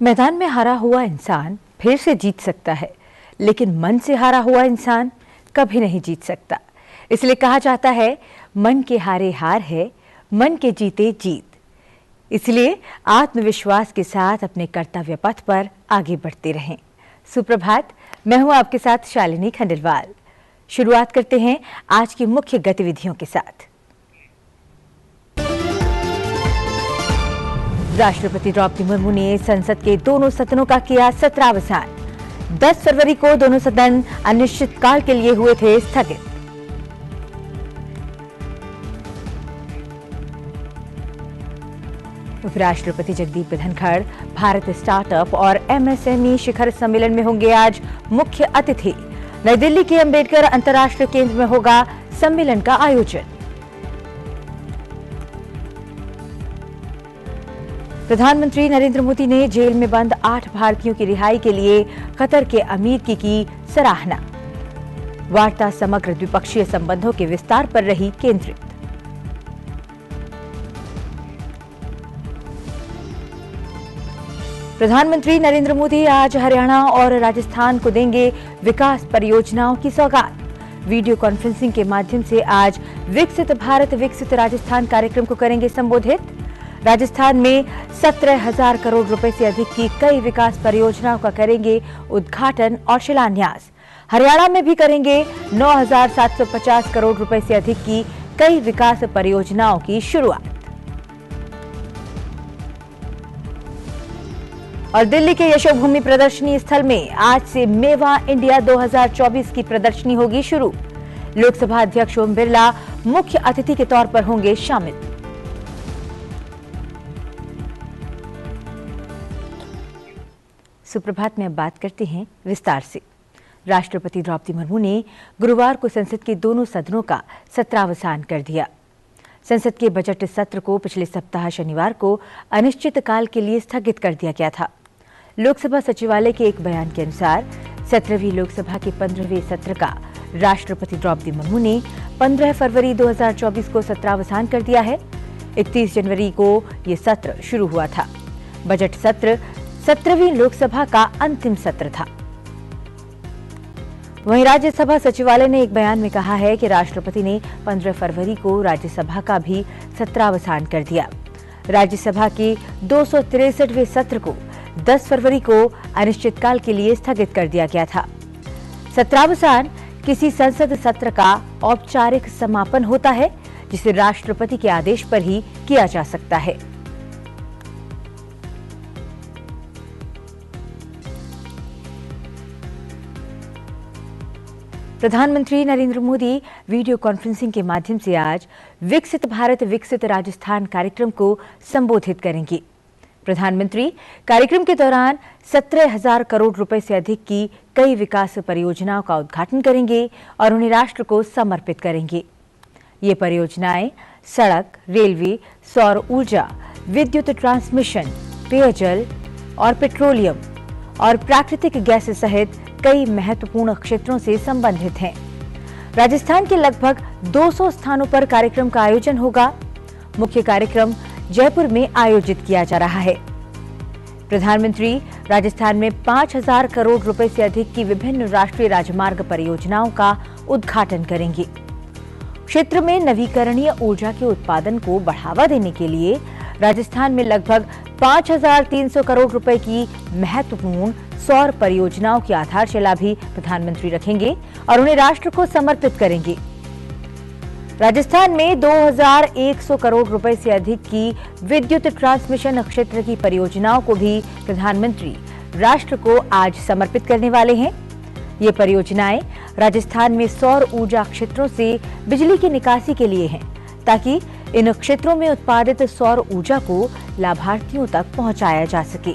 मैदान में हारा हुआ इंसान फिर से जीत सकता है, लेकिन मन से हारा हुआ इंसान कभी नहीं जीत सकता। इसलिए कहा जाता है, मन के हारे हार है, मन के जीते जीत। इसलिए आत्मविश्वास के साथ अपने कर्तव्य पथ पर आगे बढ़ते रहें। सुप्रभात, मैं हूं आपके साथ शालिनी खंडेलवाल। शुरुआत करते हैं आज की मुख्य गतिविधियों के साथ। राष्ट्रपति द्रौपदी मुर्मू ने संसद के दोनों सदनों का किया सत्रावसान। 10 फरवरी को दोनों सदन अनिश्चितकाल के लिए हुए थे स्थगित। उपराष्ट्रपति जगदीप धनखड़ भारत स्टार्टअप और एमएसएमई शिखर सम्मेलन में होंगे आज मुख्य अतिथि। नई दिल्ली के अंबेडकर अंतर्राष्ट्रीय केंद्र में होगा सम्मेलन का आयोजन। प्रधानमंत्री नरेंद्र मोदी ने जेल में बंद 8 भारतीयों की रिहाई के लिए कतर के अमीर की सराहना। वार्ता समग्र द्विपक्षीय संबंधों के विस्तार पर रही केंद्रित। प्रधानमंत्री नरेंद्र मोदी आज हरियाणा और राजस्थान को देंगे विकास परियोजनाओं की सौगात। वीडियो कॉन्फ्रेंसिंग के माध्यम से आज विकसित भारत विकसित राजस्थान कार्यक्रम को करेंगे संबोधित। राजस्थान में 17,000 करोड़ रुपए से अधिक की कई विकास परियोजनाओं का करेंगे उद्घाटन और शिलान्यास। हरियाणा में भी करेंगे 9,750 करोड़ रुपए से अधिक की कई विकास परियोजनाओं की शुरुआत। और दिल्ली के यशोभूमि प्रदर्शनी स्थल में आज से मेवा इंडिया 2024 की प्रदर्शनी होगी शुरू। लोकसभा अध्यक्ष ओम बिरला मुख्य अतिथि के तौर पर होंगे शामिल। सुप्रभात में अब बात करते हैं विस्तार से। राष्ट्रपति द्रौपदी मुर्मू ने गुरुवार को संसद के दोनों सदनों का सत्रावसान कर दिया। संसद के बजट सत्र को पिछले सप्ताह शनिवार को अनिश्चितकाल के लिए स्थगित कर दिया गया था। लोकसभा सचिवालय के एक बयान के अनुसार 17वीं लोकसभा के 15वें सत्र का राष्ट्रपति द्रौपदी मुर्मू ने 15 फरवरी 2024 को सत्रावसान कर दिया है। 31 जनवरी को ये सत्र शुरू हुआ था। बजट सत्र 17वीं लोकसभा का अंतिम सत्र था। वहीं राज्यसभा सचिवालय ने एक बयान में कहा है कि राष्ट्रपति ने 15 फरवरी को राज्यसभा का भी सत्रावसान कर दिया। राज्यसभा के 263वें सत्र को 10 फरवरी को अनिश्चितकाल के लिए स्थगित कर दिया गया था। सत्रावसान किसी संसद सत्र का औपचारिक समापन होता है, जिसे राष्ट्रपति के आदेश पर ही किया जा सकता है। प्रधानमंत्री नरेंद्र मोदी वीडियो कॉन्फ्रेंसिंग के माध्यम से आज विकसित भारत विकसित राजस्थान कार्यक्रम को संबोधित करेंगे। प्रधानमंत्री कार्यक्रम के दौरान 17,000 करोड़ रुपए से अधिक की कई विकास परियोजनाओं का उद्घाटन करेंगे और उन्हें राष्ट्र को समर्पित करेंगे। ये परियोजनाएं सड़क, रेलवे, सौर ऊर्जा, विद्युत ट्रांसमिशन, पेयजल और पेट्रोलियम और प्राकृतिक गैस सहित कई महत्वपूर्ण क्षेत्रों से संबंधित हैं। राजस्थान के लगभग 200 स्थानों पर कार्यक्रम का आयोजन होगा। मुख्य कार्यक्रम जयपुर में आयोजित किया जा रहा है। प्रधानमंत्री राजस्थान में 5,000 करोड़ रुपए से अधिक की विभिन्न राष्ट्रीय राजमार्ग परियोजनाओं का उद्घाटन करेंगे। क्षेत्र में नवीकरणीय ऊर्जा के उत्पादन को बढ़ावा देने के लिए राजस्थान में लगभग 5,300 करोड़ रुपए की महत्वपूर्ण सौर परियोजनाओं की आधारशिला भी प्रधानमंत्री रखेंगे और उन्हें राष्ट्र को समर्पित करेंगे। राजस्थान में 2,100 करोड़ रुपए से अधिक की विद्युत ट्रांसमिशन क्षेत्र की परियोजनाओं को भी प्रधानमंत्री राष्ट्र को आज समर्पित करने वाले हैं। ये परियोजनाएं राजस्थान में सौर ऊर्जा क्षेत्रों से बिजली की निकासी के लिए हैं, ताकि इन क्षेत्रों में उत्पादित सौर ऊर्जा को लाभार्थियों तक पहुंचाया जा सके।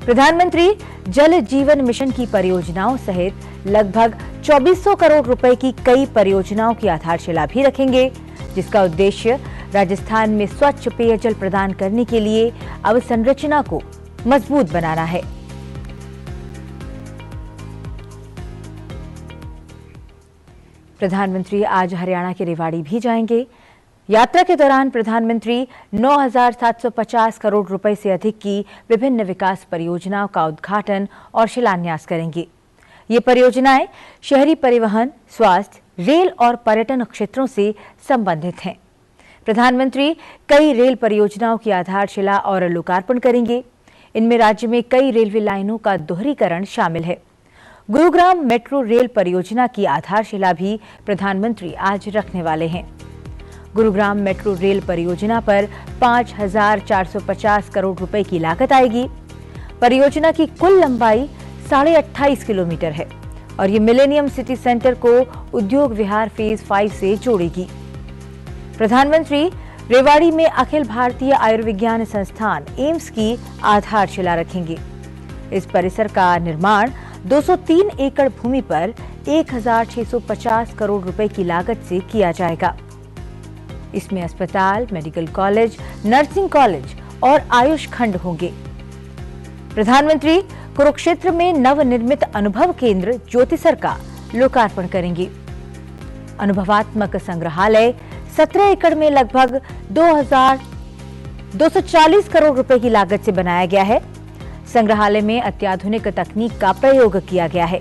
प्रधानमंत्री जल जीवन मिशन की परियोजनाओं सहित लगभग 2400 करोड़ रुपए की कई परियोजनाओं की आधारशिला भी रखेंगे, जिसका उद्देश्य राजस्थान में स्वच्छ पेयजल प्रदान करने के लिए अवसंरचना को मजबूत बनाना है। प्रधानमंत्री आज हरियाणा के रेवाड़ी भी जाएंगे। यात्रा के दौरान प्रधानमंत्री 9,750 करोड़ रुपए से अधिक की विभिन्न विकास परियोजनाओं का उद्घाटन और शिलान्यास करेंगे। ये परियोजनाएं शहरी परिवहन, स्वास्थ्य, रेल और पर्यटन क्षेत्रों से संबंधित हैं। प्रधानमंत्री कई रेल परियोजनाओं की आधारशिला और लोकार्पण करेंगे। इनमें राज्य में कई रेलवे लाइनों का दोहरीकरण शामिल है। गुरुग्राम मेट्रो रेल परियोजना की आधारशिला भी प्रधानमंत्री आज रखने वाले हैं। गुरुग्राम मेट्रो रेल परियोजना पर 5,450 करोड़ रुपए की लागत आएगी। परियोजना की कुल लंबाई 28.5 किलोमीटर है और ये मिलेनियम सिटी सेंटर को उद्योग विहार फेज 5 से जोड़ेगी। प्रधानमंत्री रेवाड़ी में अखिल भारतीय आयुर्विज्ञान संस्थान एम्स की आधारशिला रखेंगे। इस परिसर का निर्माण 203 एकड़ भूमि पर 1,650 करोड़ रुपए की लागत से किया जाएगा। इसमें अस्पताल, मेडिकल कॉलेज, नर्सिंग कॉलेज और आयुष खंड होंगे। प्रधानमंत्री कुरुक्षेत्र में नवनिर्मित अनुभव केंद्र ज्योतिसर का लोकार्पण करेंगे। अनुभवात्मक संग्रहालय 17 एकड़ में लगभग 2,240 करोड़ रुपए की लागत से बनाया गया है। संग्रहालय में अत्याधुनिक तकनीक का प्रयोग किया गया है।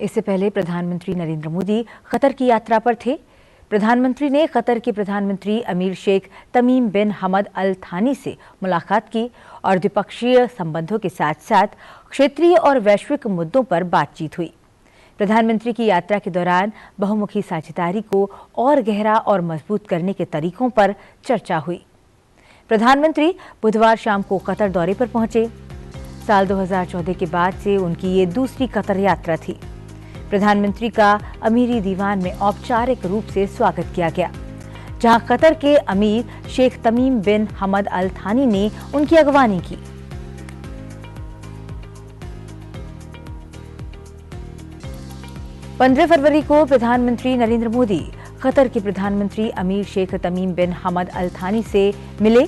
इससे पहले प्रधानमंत्री नरेंद्र मोदी कतर की यात्रा पर थे। प्रधानमंत्री ने कतर के प्रधानमंत्री अमीर शेख तमीम बिन हमद अल थानी से मुलाकात की और द्विपक्षीय संबंधों के साथ साथ क्षेत्रीय और वैश्विक मुद्दों पर बातचीत हुई। प्रधानमंत्री की यात्रा के दौरान बहुमुखी साझेदारी को और गहरा और मजबूत करने के तरीकों पर चर्चा हुई। प्रधानमंत्री बुधवार शाम को कतर दौरे पर पहुंचे। साल 2014 के बाद से उनकी ये दूसरी कतर यात्रा थी। प्रधानमंत्री का अमीरी दीवान में औपचारिक रूप से स्वागत किया गया, जहां कतर के अमीर शेख तमीम बिन हमद अल थानी ने उनकी अगवानी की। पंद्रह फरवरी को प्रधानमंत्री नरेंद्र मोदी कतर के प्रधानमंत्री अमीर शेख तमीम बिन हमद अल थानी से मिले।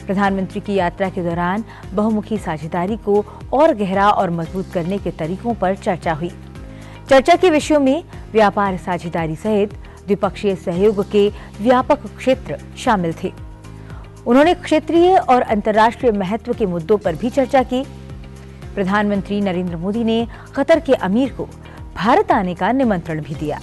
प्रधानमंत्री की यात्रा के दौरान बहुमुखी साझेदारी को और गहरा और मजबूत करने के तरीकों पर चर्चा हुई। चर्चा के विषयों में व्यापार साझेदारी सहित द्विपक्षीय सहयोग के व्यापक क्षेत्र शामिल थे। उन्होंने क्षेत्रीय और अंतर्राष्ट्रीय महत्व के मुद्दों पर भी चर्चा की। प्रधानमंत्री नरेंद्र मोदी ने कतर के अमीर को भारत आने का निमंत्रण भी दिया।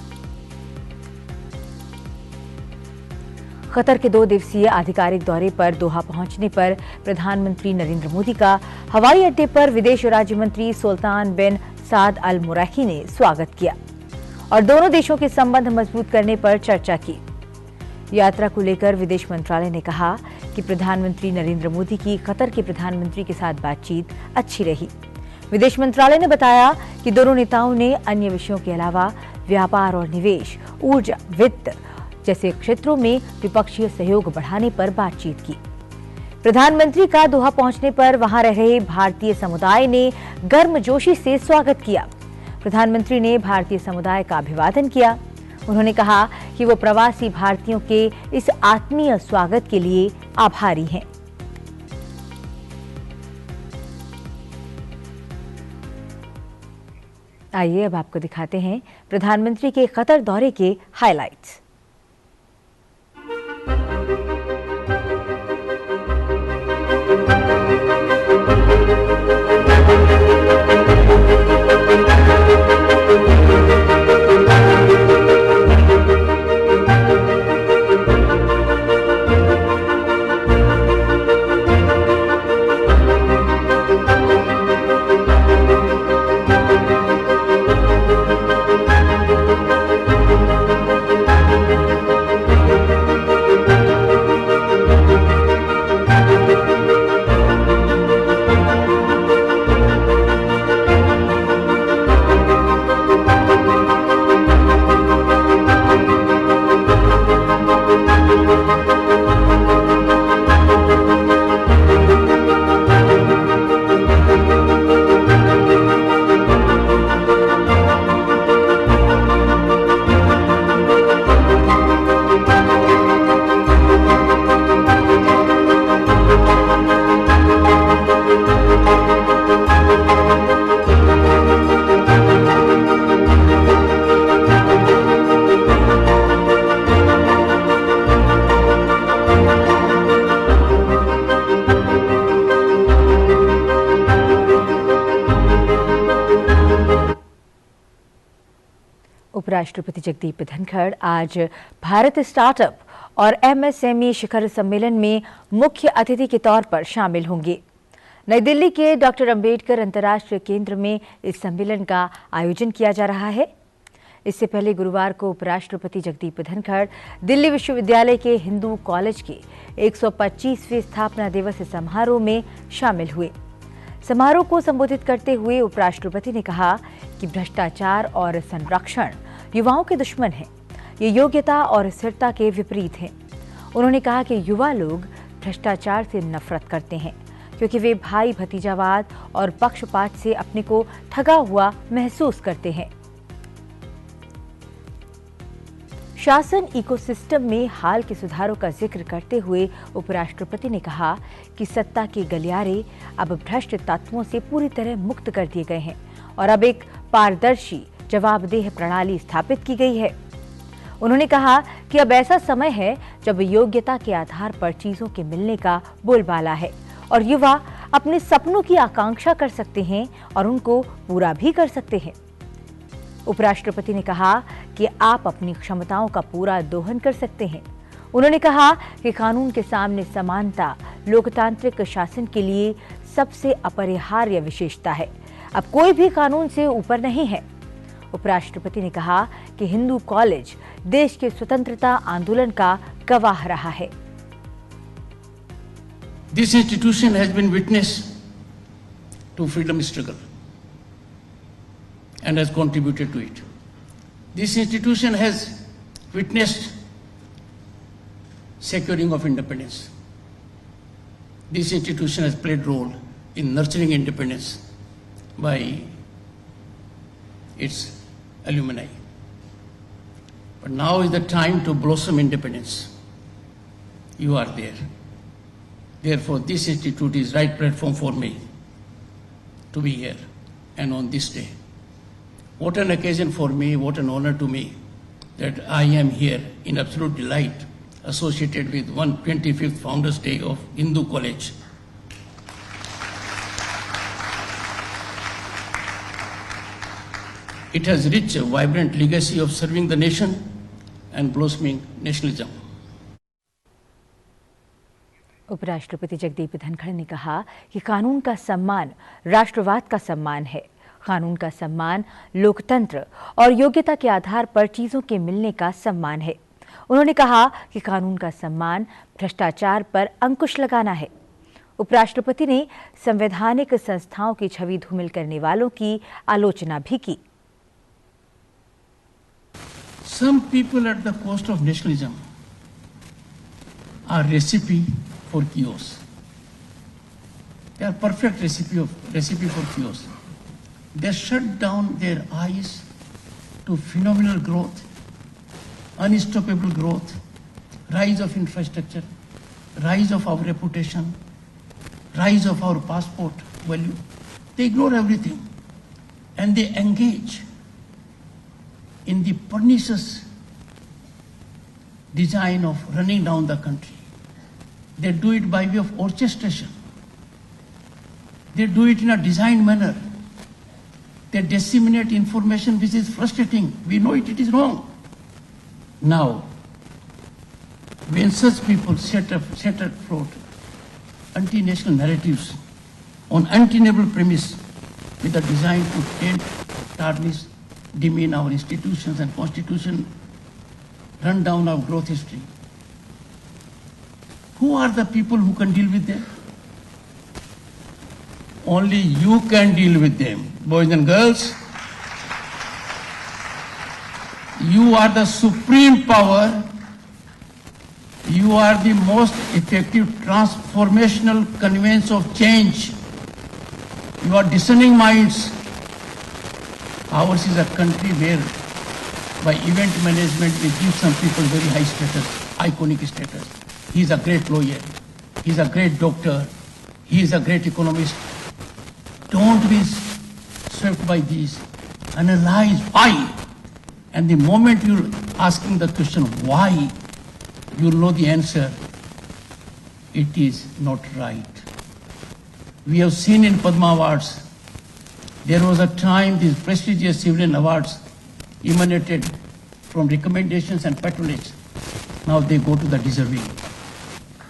कतर के 2 दिवसीय आधिकारिक दौरे पर दोहा पहुंचने पर प्रधानमंत्री नरेंद्र मोदी का हवाई अड्डे पर विदेश राज्य मंत्री सुल्तान बिन साद अल मुरैखी ने स्वागत किया और दोनों देशों के संबंध मजबूत करने पर चर्चा की। यात्रा को लेकर विदेश मंत्रालय ने कहा कि प्रधानमंत्री नरेंद्र मोदी की कतर के प्रधानमंत्री के साथ बातचीत अच्छी रही। विदेश मंत्रालय ने बताया कि दोनों नेताओं ने अन्य विषयों के अलावा व्यापार और निवेश, ऊर्जा, वित्त जैसे क्षेत्रों में द्विपक्षीय सहयोग बढ़ाने पर बातचीत की। प्रधानमंत्री का दोहा पहुंचने पर वहां रह रहे भारतीय समुदाय ने गर्मजोशी से स्वागत किया। प्रधानमंत्री ने भारतीय समुदाय का अभिवादन किया। उन्होंने कहा कि वो प्रवासी भारतीयों के इस आत्मीय स्वागत के लिए आभारी हैं। आइए अब आपको दिखाते हैं प्रधानमंत्री के कतर दौरे के हाइलाइट्स। उपराष्ट्रपति जगदीप धनखड़ आज भारत स्टार्टअप और एमएसएमई शिखर सम्मेलन में मुख्य अतिथि के तौर पर शामिल होंगे। नई दिल्ली के डॉक्टर अंबेडकर अंतर्राष्ट्रीय केंद्र में इस सम्मेलन का आयोजन किया जा रहा है। इससे पहले गुरुवार को उपराष्ट्रपति जगदीप धनखड़ दिल्ली विश्वविद्यालय के हिंदू कॉलेज के 125वें स्थापना दिवस समारोह में शामिल हुए। समारोह को संबोधित करते हुए उपराष्ट्रपति ने कहा कि भ्रष्टाचार और संरक्षण युवाओं के दुश्मन हैं। ये योग्यता और स्थिरता के विपरीत हैं। उन्होंने कहा कि युवा लोग भ्रष्टाचार से नफरत करते हैं क्योंकि वे भाई भतीजावाद और पक्षपात से अपने को ठगा हुआ महसूस करते हैं। शासन इकोसिस्टम में हाल के सुधारों का जिक्र करते हुए उपराष्ट्रपति ने कहा कि सत्ता के गलियारे अब भ्रष्ट तत्वों से पूरी तरह मुक्त कर दिए गए हैं और अब एक पारदर्शी जवाबदेह प्रणाली स्थापित की गई है। उन्होंने कहा कि अब ऐसा समय है जब योग्यता के आधार पर चीजों के मिलने का बोलबाला है और युवा अपने सपनों की आकांक्षा कर सकते हैं और उनको पूरा भी कर सकते हैं। उपराष्ट्रपति ने कहा कि आप अपनी क्षमताओं का पूरा दोहन कर सकते हैं। उन्होंने कहा कि कानून के सामने समानता लोकतांत्रिक शासन के लिए सबसे अपरिहार्य विशेषता है। अब कोई भी कानून से ऊपर नहीं है। उपराष्ट्रपति ने कहा कि हिंदू कॉलेज देश के स्वतंत्रता आंदोलन का गवाह रहा है। This institution has been witness to freedom struggle and has contributed to it. This institution has witnessed securing of independence. This institution has played role in nurturing independence by its alumni. But now is the time to blossom independence. You are there. Therefore, this institute is right platform for me to be here and on this day. What an occasion for me, what an honor to me that I am here in absolute delight associated with 125th Founders Day of Hindu College. It has rich, vibrant legacy of serving the nation and blossoming nationalism. उपराष्ट्रपति जगदीप धनखड़ ने कहा कि कानून का सम्मान राष्ट्रवाद का सम्मान है। कानून का सम्मान लोकतंत्र और योग्यता के आधार पर चीजों के मिलने का सम्मान है। उन्होंने कहा कि कानून का सम्मान भ्रष्टाचार पर अंकुश लगाना है। उपराष्ट्रपति ने संवैधानिक संस्थाओं की छवि धूमिल करने वालों की आलोचना भी की। Some people at the cost of nationalism are recipe for chaos. They are perfect recipe for chaos. They shut down their eyes to phenomenal growth, unstoppable growth, rise of infrastructure, rise of our reputation, rise of our passport value. They ignore everything and they engage in the pernicious design of running down the country. They do it by way of orchestration. They do it in a designed manner. They disseminate information which is frustrating. We know it is wrong. Now, when such people set afloat anti-national narratives on untenable premise with a design to taint, tarnish, demean our institutions and constitution, run down our growth history, who are the people who can deal with them? Only you can deal with them. Boys and girls, you are the supreme power. You are the most effective transformational conveyance of change. You are discerning minds. Ours is a country where by event management we give some people very high status, iconic status. He is a great lawyer. He is a great doctor. He is a great economist. Don't be swept by these. Analyze why. And the moment you're asking the question why, you'll know the answer. It is not right. We have seen in Padma Awards, there was a time these prestigious civilian awards emanated from recommendations and patronage. Now they go to the deserving.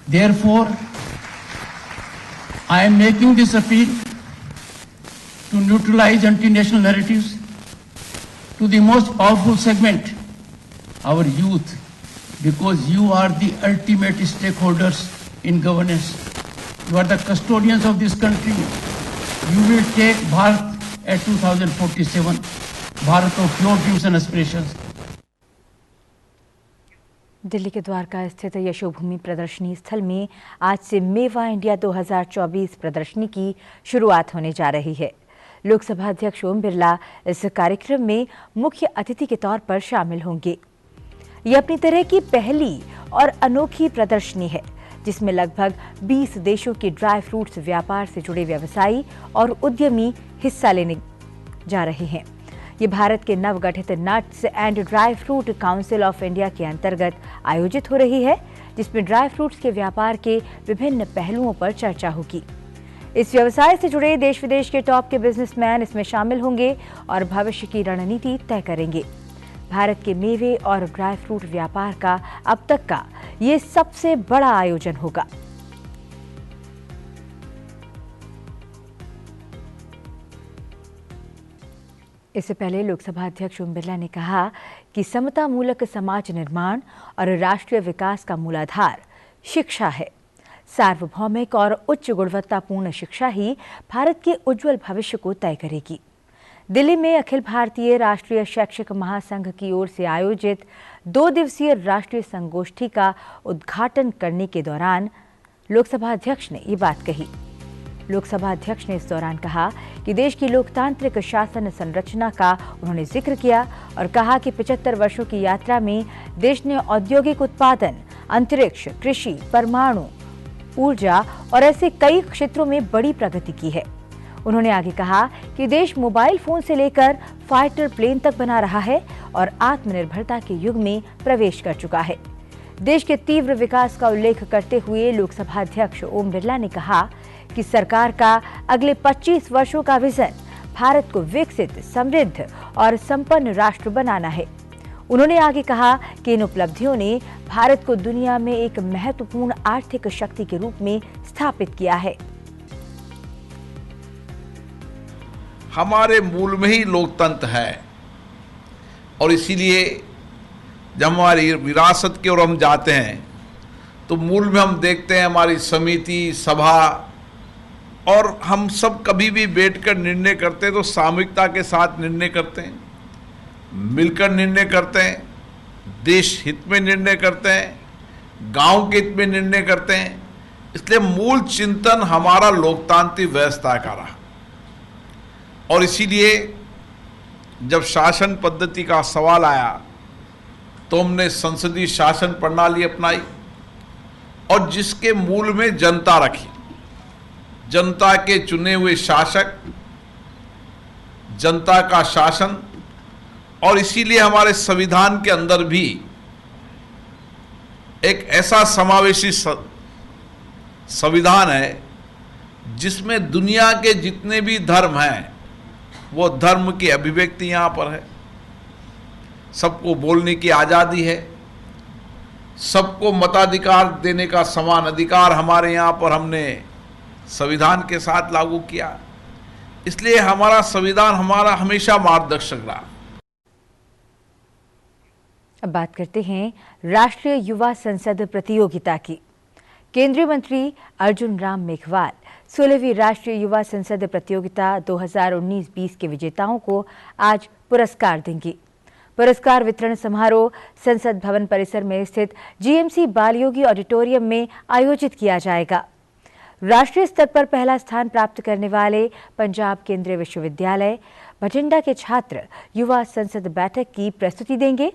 Therefore, I am making this appeal to neutralize anti-national narratives to the most powerful segment, our youth, because you are the ultimate stakeholders in governance. You are the custodians of this country. You will take Bharat at 2047, Bharat of your dreams and aspirations. Delhi के द्वारका स्थित यशोभूमि प्रदर्शनी स्थल में आज से मेवा India 2024 प्रदर्शनी की शुरुआत होने जा रही है। लोकसभा अध्यक्ष ओम बिरला इस कार्यक्रम में मुख्य अतिथि के तौर पर शामिल होंगे। ये अपनी तरह की पहली और अनोखी प्रदर्शनी है, जिसमें लगभग 20 देशों के ड्राई फ्रूट्स व्यापार से जुड़े व्यवसायी और उद्यमी हिस्सा लेने जा रहे हैं। ये भारत के नवगठित nuts and dry fruit council of India के अंतर्गत आयोजित हो रही है, जिसमें ड्राई फ्रूट्स के व्यापार के विभिन्न पहलुओं पर चर्चा होगी। इस व्यवसाय से जुड़े देश विदेश के टॉप के बिजनेसमैन इसमें शामिल होंगे और भविष्य की रणनीति तय करेंगे। भारत के मेवे और ड्राई फ्रूट व्यापार का अब तक का ये सबसे बड़ा आयोजन होगा। इससे पहले लोकसभा अध्यक्ष ओम बिरला ने कहा कि समता मूलक समाज निर्माण और राष्ट्रीय विकास का मूलाधार शिक्षा है। सार्वभौमिक और उच्च गुणवत्तापूर्ण शिक्षा ही भारत के उज्जवल भविष्य को तय करेगी। दिल्ली में अखिल भारतीय राष्ट्रीय शैक्षिक महासंघ की ओर से आयोजित 2 दिवसीय राष्ट्रीय संगोष्ठी का उद्घाटन करने के दौरान लोकसभा अध्यक्ष ने ये बात कही। लोकसभा अध्यक्ष ने इस दौरान कहा कि देश की लोकतांत्रिक शासन संरचना का उन्होंने जिक्र किया और कहा कि 75 वर्षों की यात्रा में देश ने औद्योगिक उत्पादन, अंतरिक्ष, कृषि, परमाणु ऊर्जा और ऐसे कई क्षेत्रों में बड़ी प्रगति की है। उन्होंने आगे कहा कि देश मोबाइल फोन से लेकर फाइटर प्लेन तक बना रहा है और आत्मनिर्भरता के युग में प्रवेश कर चुका है। देश के तीव्र विकास का उल्लेख करते हुए लोकसभा अध्यक्ष ओम बिरला ने कहा कि सरकार का अगले 25 वर्षों का विजन भारत को विकसित, समृद्ध और संपन्न राष्ट्र बनाना है। उन्होंने आगे कहा कि इन उपलब्धियों ने भारत को दुनिया में एक महत्वपूर्ण आर्थिक शक्ति के रूप में स्थापित किया है। हमारे मूल में ही लोकतंत्र है और इसीलिए जब हमारी विरासत की ओर हम जाते हैं तो मूल में हम देखते हैं हमारी समिति, सभा और हम सब कभी भी बैठकर निर्णय करते हैं तो सामूहिकता के साथ निर्णय करते हैं, मिलकर निर्णय करते हैं, देश हित में निर्णय करते हैं, गांव के हित में निर्णय करते हैं। इसलिए मूल चिंतन हमारा लोकतांत्रिक व्यवस्था का रहा और इसीलिए जब शासन पद्धति का सवाल आया तो हमने संसदीय शासन प्रणाली अपनाई और जिसके मूल में जनता रखी। जनता के चुने हुए शासक, जनता का शासन और इसीलिए हमारे संविधान के अंदर भी एक ऐसा समावेशी संविधान है जिसमें दुनिया के जितने भी धर्म हैं वो धर्म की अभिव्यक्ति यहाँ पर है। सबको बोलने की आज़ादी है, सबको मताधिकार देने का समान अधिकार हमारे यहाँ पर हमने संविधान के साथ लागू किया। इसलिए हमारा संविधान हमारा हमेशा मार्गदर्शक रहा। अब बात करते हैं राष्ट्रीय युवा संसद प्रतियोगिता की। केंद्रीय मंत्री अर्जुन राम मेघवाल 16वीं राष्ट्रीय युवा संसद प्रतियोगिता 2019-20 के विजेताओं को आज पुरस्कार देंगे। पुरस्कार वितरण समारोह संसद भवन परिसर में स्थित जीएमसी बालयोगी ऑडिटोरियम में आयोजित किया जाएगा। राष्ट्रीय स्तर पर पहला स्थान प्राप्त करने वाले पंजाब केंद्रीय विश्वविद्यालय भटिंडा के छात्र युवा संसद बैठक की प्रस्तुति देंगे।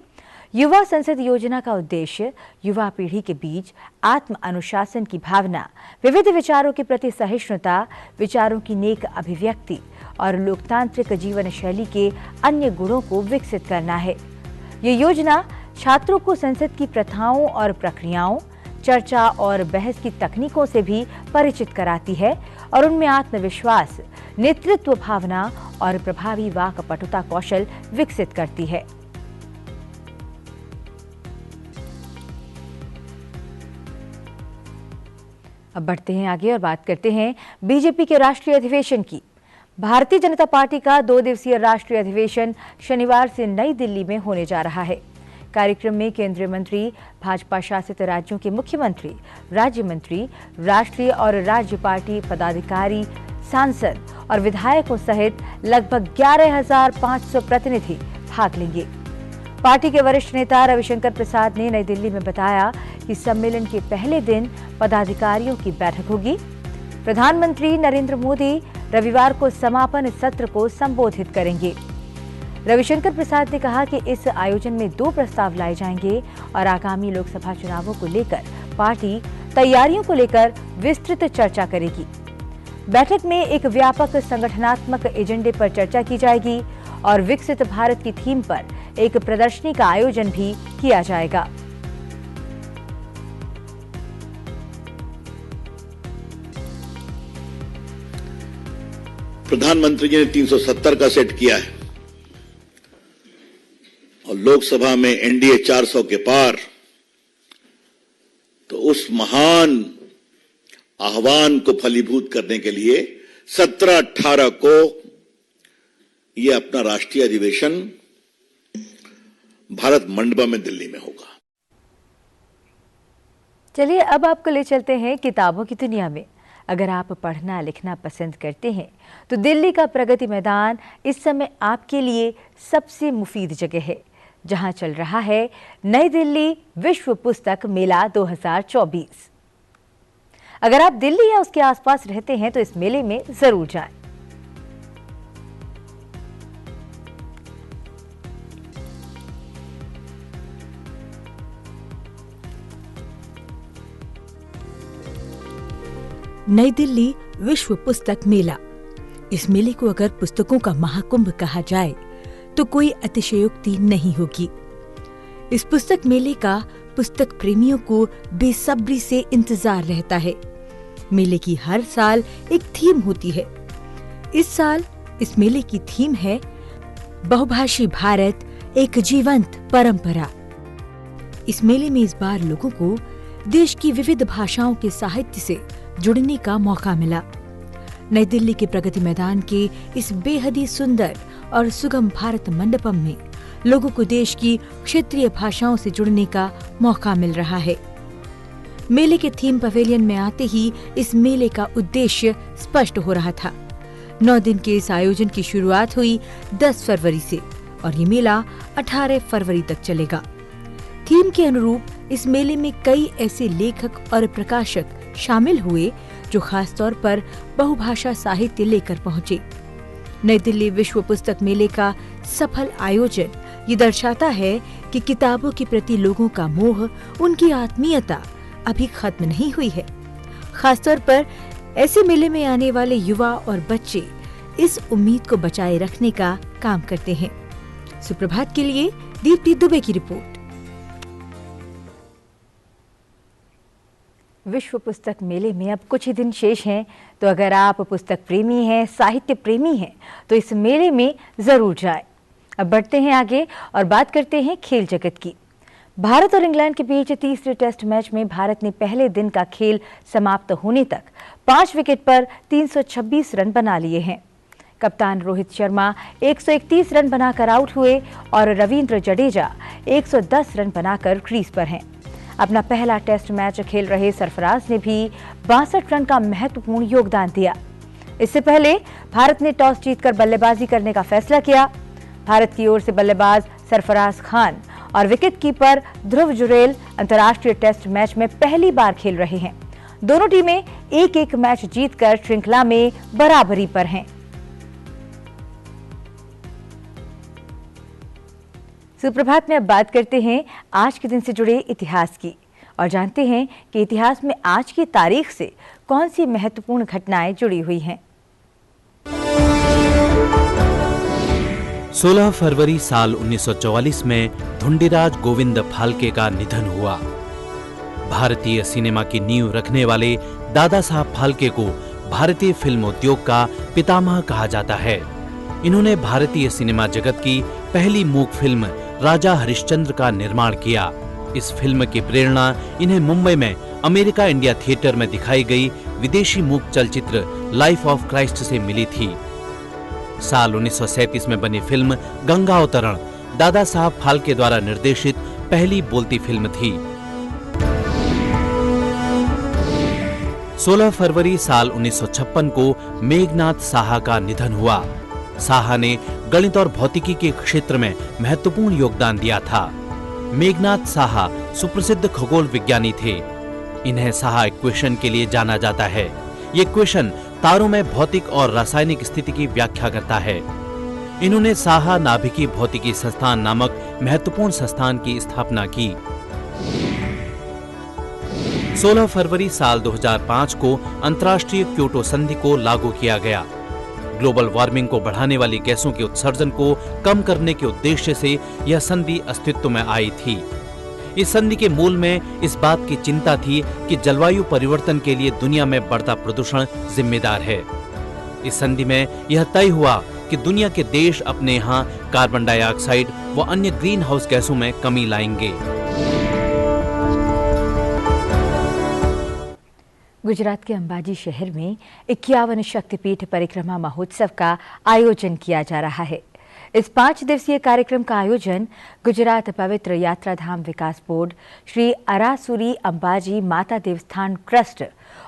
युवा संसद योजना का उद्देश्य युवा पीढ़ी के बीच आत्म अनुशासन की भावना, विविध विचारों के प्रति सहिष्णुता, विचारों की नेक अभिव्यक्ति और लोकतांत्रिक जीवन शैली के अन्य गुणों को विकसित करना है। ये योजना छात्रों को संसद की प्रथाओं और प्रक्रियाओं, चर्चा और बहस की तकनीकों से भी परिचित कराती है और उनमें आत्मविश्वास, नेतृत्व भावना और प्रभावी वाक्पटुता कौशल विकसित करती है। अब बढ़ते हैं आगे और बात करते हैं बीजेपी के राष्ट्रीय अधिवेशन की। भारतीय जनता पार्टी का 2 दिवसीय राष्ट्रीय अधिवेशन शनिवार से नई दिल्ली में होने जा रहा है। कार्यक्रम में केंद्रीय मंत्री, भाजपा शासित राज्यों के मुख्यमंत्री, राज्य मंत्री, राष्ट्रीय और राज्य पार्टी पदाधिकारी, सांसद और विधायकों सहित लगभग 11,500 प्रतिनिधि भाग लेंगे। पार्टी के वरिष्ठ नेता रविशंकर प्रसाद ने नई दिल्ली में बताया कि सम्मेलन के पहले दिन पदाधिकारियों की बैठक होगी। प्रधानमंत्री नरेंद्र मोदी रविवार को समापन सत्र को संबोधित करेंगे। रविशंकर प्रसाद ने कहा कि इस आयोजन में 2 प्रस्ताव लाए जाएंगे और आगामी लोकसभा चुनावों को लेकर पार्टी तैयारियों को लेकर विस्तृत चर्चा करेगी। बैठक में एक व्यापक संगठनात्मक एजेंडे पर चर्चा की जाएगी और विकसित भारत की थीम पर एक प्रदर्शनी का आयोजन भी किया जाएगा। प्रधानमंत्री जी ने 370 का सेट किया है और लोकसभा में एनडीए 400 के पार, तो उस महान आह्वान को फलीभूत करने के लिए 17-18 को यह अपना राष्ट्रीय अधिवेशन भारत मंडपम में दिल्ली में होगा। चलिए अब आपको ले चलते हैं किताबों की दुनिया में। अगर आप पढ़ना लिखना पसंद करते हैं तो दिल्ली का प्रगति मैदान इस समय आपके लिए सबसे मुफीद जगह है, जहां चल रहा है नई दिल्ली विश्व पुस्तक मेला 2024। अगर आप दिल्ली या उसके आसपास रहते हैं तो इस मेले में जरूर जाएं। नई दिल्ली विश्व पुस्तक मेला। इस मेले को अगर पुस्तकों का महाकुंभ कहा जाए तो कोई अतिशयोक्ति नहीं होगी। इस पुस्तक मेले का पुस्तक प्रेमियों को बेसब्री से इंतजार रहता है। मेले की हर साल एक थीम होती है। इस साल इस मेले की थीम है बहुभाषी भारत, एक जीवंत परंपरा। इस मेले में इस बार लोगों को देश की विविध भाषाओं के साहित्य से जुड़ने का मौका मिला। नई दिल्ली के प्रगति मैदान के इस बेहद ही सुंदर और सुगम भारत मंडपम में लोगों को देश की क्षेत्रीय भाषाओं से जुड़ने का मौका मिल रहा है। मेले के थीम पवेलियन में आते ही इस मेले का उद्देश्य स्पष्ट हो रहा था। 9 दिन के इस आयोजन की शुरुआत हुई 10 फरवरी से और ये मेला 18 फरवरी तक चलेगा। थीम के अनुरूप इस मेले में कई ऐसे लेखक और प्रकाशक शामिल हुए जो खास तौर पर बहुभाषा साहित्य लेकर पहुंचे। नई दिल्ली विश्व पुस्तक मेले का सफल आयोजन ये दर्शाता है कि किताबों के प्रति लोगों का मोह, उनकी आत्मीयता अभी खत्म नहीं हुई है। खासतौर पर ऐसे मेले में आने वाले युवा और बच्चे इस उम्मीद को बचाए रखने का काम करते हैं। सुप्रभात के लिए दीप्ति दुबे की रिपोर्ट। विश्व पुस्तक मेले में अब कुछ ही दिन शेष हैं, तो अगर आप पुस्तक प्रेमी हैं, साहित्य प्रेमी हैं, तो इस मेले में जरूर जाएं। अब बढ़ते हैं आगे और बात करते हैं खेल जगत की। भारत और इंग्लैंड के बीच तीसरे टेस्ट मैच में भारत ने पहले दिन का खेल समाप्त होने तक 5 विकेट पर 326 रन बना लिए हैं। कप्तान रोहित शर्मा 131 रन बनाकर आउट हुए और रविंद्र जडेजा 110 रन बनाकर क्रीज पर हैं। अपना पहला टेस्ट मैच खेल रहे सरफराज ने भी 62 रन का महत्वपूर्ण योगदान दिया। इससे पहले भारत ने टॉस जीतकर बल्लेबाजी करने का फैसला किया। भारत की ओर से बल्लेबाज सरफराज खान और विकेट कीपर ध्रुव जुरेल अंतर्राष्ट्रीय टेस्ट मैच में पहली बार खेल रहे हैं। दोनों टीमें 1-1 मैच जीतकर श्रृंखला में बराबरी पर हैं। सुप्रभात में अब बात करते हैं आज के दिन से जुड़े इतिहास की और जानते हैं कि इतिहास में आज की तारीख से कौन सी महत्वपूर्ण घटनाएं जुड़ी हुई हैं। 16 फरवरी साल 1944 में धुंडीराज गोविंद फाल्के का निधन हुआ। भारतीय सिनेमा की नींव रखने वाले दादा साहब फाल्के को भारतीय फिल्म उद्योग का पितामह कहा जाता है। इन्होंने भारतीय सिनेमा जगत की पहली मूक फिल्म राजा हरिश्चंद्र का निर्माण किया। इस फिल्म की प्रेरणा इन्हें मुंबई में अमेरिका इंडिया थिएटर में दिखाई गई विदेशी मूक चलचित्र लाइफ ऑफ क्राइस्ट से मिली थी। साल 1937 में बनी फिल्म गंगा अवतरण दादा साहब फाल्के द्वारा निर्देशित पहली बोलती फिल्म थी। 16 फरवरी साल 1956 को मेघनाथ साहा का निधन हुआ। साहा ने गणित और भौतिकी के क्षेत्र में महत्वपूर्ण योगदान दिया था। मेघनाथ साहा सुप्रसिद्ध खगोल विज्ञानी थे। इन्हें साहा इक्वेशन के लिए जाना जाता है। ये इक्वेशन तारों में भौतिक और रासायनिक स्थिति की व्याख्या करता है। इन्होंने साहा नाभिकीय भौतिकी संस्थान नामक महत्वपूर्ण संस्थान की स्थापना की। 16 फरवरी साल 2005 को अंतर्राष्ट्रीय क्योटो संधि को लागू किया गया। ग्लोबल वार्मिंग को बढ़ाने वाली गैसों के उत्सर्जन को कम करने के उद्देश्य से यह संधि अस्तित्व में आई थी। इस संधि के मूल में इस बात की चिंता थी कि जलवायु परिवर्तन के लिए दुनिया में बढ़ता प्रदूषण जिम्मेदार है। इस संधि में यह तय हुआ कि दुनिया के देश अपने यहाँ कार्बन डाइऑक्साइड व अन्य ग्रीन हाउस गैसों में कमी लाएंगे। गुजरात के अंबाजी शहर में 51 शक्तिपीठ परिक्रमा महोत्सव का आयोजन किया जा रहा है। इस 5 दिवसीय कार्यक्रम का आयोजन गुजरात पवित्र यात्रा धाम विकास बोर्ड, श्री अरासुरी अंबाजी माता देवस्थान ट्रस्ट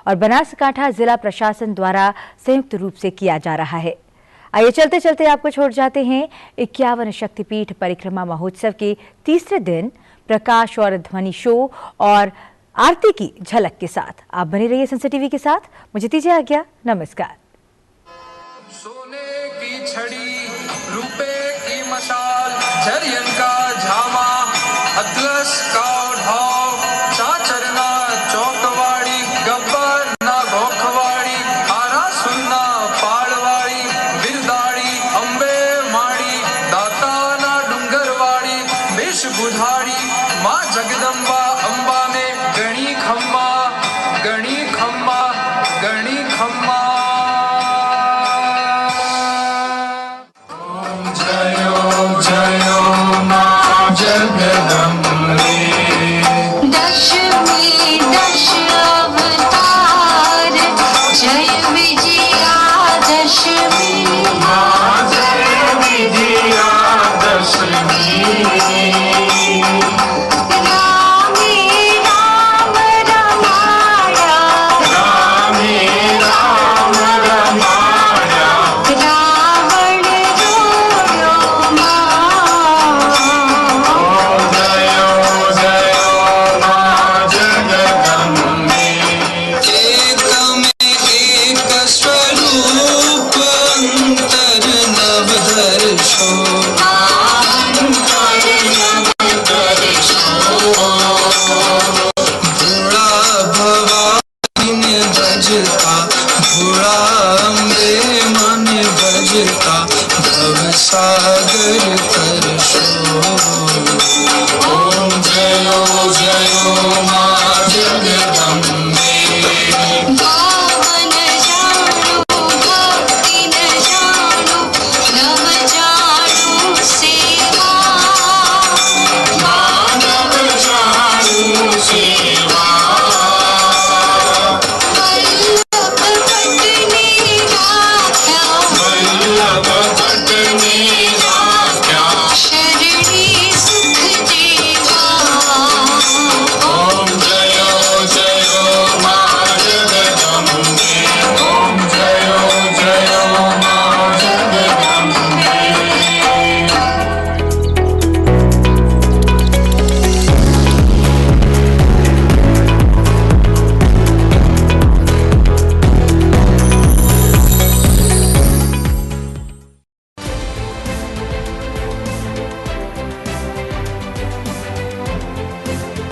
और बनासकांठा जिला प्रशासन द्वारा संयुक्त रूप से किया जा रहा है। आइए चलते चलते आपको छोड़ जाते हैं 51 शक्तिपीठ परिक्रमा महोत्सव के तीसरे दिन प्रकाश और ध्वनि शो और आरती की झलक के साथ। आप बने रहिए सनसेट टीवी के साथ। मुझे दीजिए आज्ञा। नमस्कार। सोने की छड़ी, रुपए की मशाल, झरियन का झामा, अतलस का ढाव, चाचरना चौकवाड़ी, गब्बर ना गोखवाड़ी, आरा सुन्ना पाड़वाड़ी, बिरदाड़ी अंबे माड़ी, दाता ना डूंगरवाड़ी, बेश बुधाड़ी, माँ जगदम्बा अंबा ने गणी खम्मा, गणी खम्मा, गणी खम्मा। दशमी दश अवतार, जय विजया दशमी, जय विजया दशमी। रामे राम रमाया, रामे राम रमाया, रावण रोयो मां। भोला अम्बे मन बजता भवसागर।